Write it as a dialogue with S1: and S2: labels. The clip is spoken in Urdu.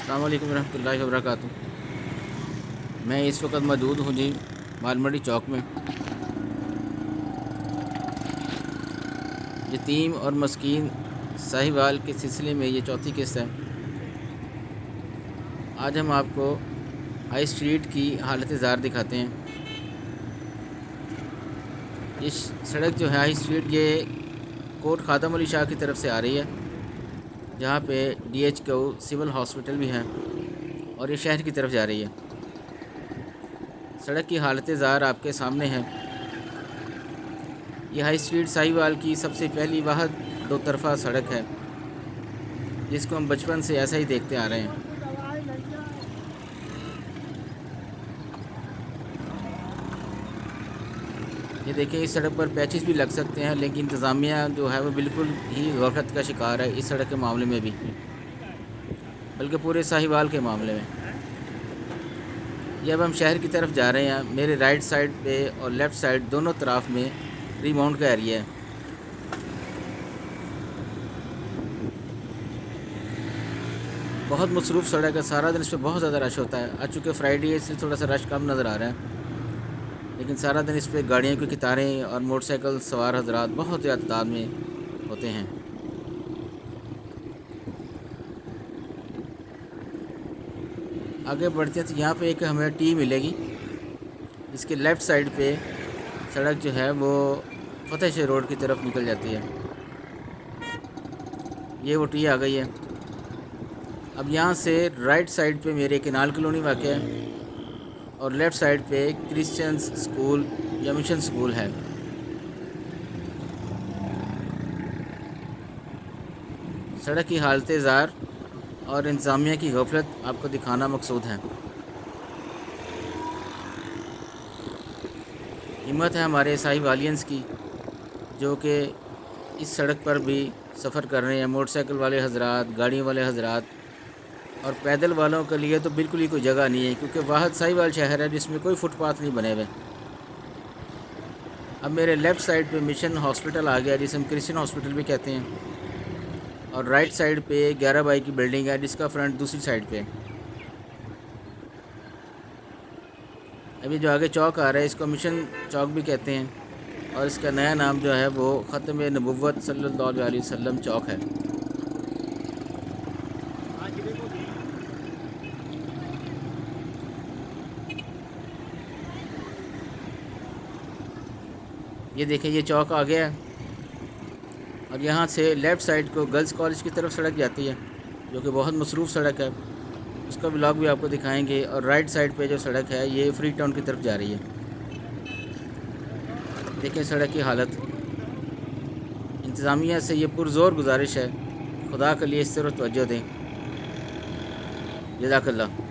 S1: السلام علیکم ورحمۃ اللہ وبرکاتہ۔ میں اس وقت موجود ہوں جی مال منڈی چوک میں۔ یتیم اور مسکین ساہیوال کے سلسلے میں یہ چوتھی قسط ہے۔ آج ہم آپ کو ہائی اسٹریٹ کی حالت زار دکھاتے ہیں۔ یہ سڑک جو ہے ہائی اسٹریٹ، یہ کوٹ خاتم علی شاہ کی طرف سے آ رہی ہے، جہاں پہ DHQ سول ہاسپٹل بھی ہے، اور یہ شہر کی طرف جا رہی ہے۔ سڑک کی حالت زار آپ کے سامنے ہے۔ یہ ہائی اسٹریٹ ساہیوال کی سب سے پہلی واحد دو طرفہ سڑک ہے، جس کو ہم بچپن سے ایسا ہی دیکھتے آ رہے ہیں۔ یہ دیکھیں، اس سڑک پر پیچز بھی لگ سکتے ہیں، لیکن انتظامیہ جو ہے وہ بالکل ہی غفلت کا شکار ہے اس سڑک کے معاملے میں بھی، بلکہ پورے ساہیوال کے معاملے میں۔ یہ اب ہم شہر کی طرف جا رہے ہیں۔ میرے رائٹ سائڈ پہ اور لیفٹ سائڈ دونوں طرف میں ری ماؤنٹ کا ایریا ہے۔ بہت مصروف سڑک ہے، سارا دن اس پہ بہت زیادہ رش ہوتا ہے۔ آج چونکہ فرائیڈے ہے، اس لیے تھوڑا سا رش کم نظر آ رہا ہے، لیکن سارا دن اس پہ گاڑیوں کی قطاریں اور موٹر سائیکل سوار حضرات بہت زیادہ تعداد میں ہوتے ہیں۔ آگے بڑھتے ہیں تو یہاں پہ ایک ہمیں ٹی ملے گی۔ اس کے لیفٹ سائڈ پہ سڑک جو ہے وہ فتح شاہ روڈ کی طرف نکل جاتی ہے۔ یہ وہ ٹی آ گئی ہے۔ اب یہاں سے رائٹ سائڈ پہ میرے کینال کالونی واقع ہے، اور لیفٹ سائڈ پہ کرسچنس اسکول یا مشن اسکول ہے۔ سڑک کی حالت زار اور انتظامیہ کی غفلت آپ کو دکھانا مقصود ہے۔ ہمت ہے ہمارے ساہیوالیئنس کی، جو کہ اس سڑک پر بھی سفر کر رہے ہیں۔ موٹر سائیکل والے حضرات، گاڑیوں والے حضرات اور پیدل والوں کے لیے تو بالکل ہی کوئی جگہ نہیں ہے، کیونکہ واحد ساہیوال شہر ہے جس میں کوئی فٹ پاتھ نہیں بنے ہوئے۔ اب میرے لیفٹ سائڈ پہ مشن ہاسپٹل آ گیا، جسے ہم کرسچن ہاسپٹل بھی کہتے ہیں، اور رائٹ سائڈ پہ 11 بائی کی بلڈنگ ہے، جس کا فرنٹ دوسری سائڈ پہ ہے۔ ابھی جو آگے چوک آ رہا ہے، اس کو مشن چوک بھی کہتے ہیں، اور اس کا نیا نام جو ہے وہ ختم نبوت صلی اللہ علیہ وسلم چوک ہے۔ یہ دیکھیں، یہ چوک آ گیا ہے، اور یہاں سے لیفٹ سائڈ کو گرلز کالج کی طرف سڑک جاتی ہے، جو کہ بہت مصروف سڑک ہے۔ اس کا ولاگ بھی آپ کو دکھائیں گے۔ اور رائٹ سائڈ پہ جو سڑک ہے، یہ فری ٹاؤن کی طرف جا رہی ہے۔ دیکھیں سڑک کی حالت۔ انتظامیہ سے یہ پرزور گزارش ہے، خدا کے لیے اس طرف توجہ دیں۔ جزاک اللہ۔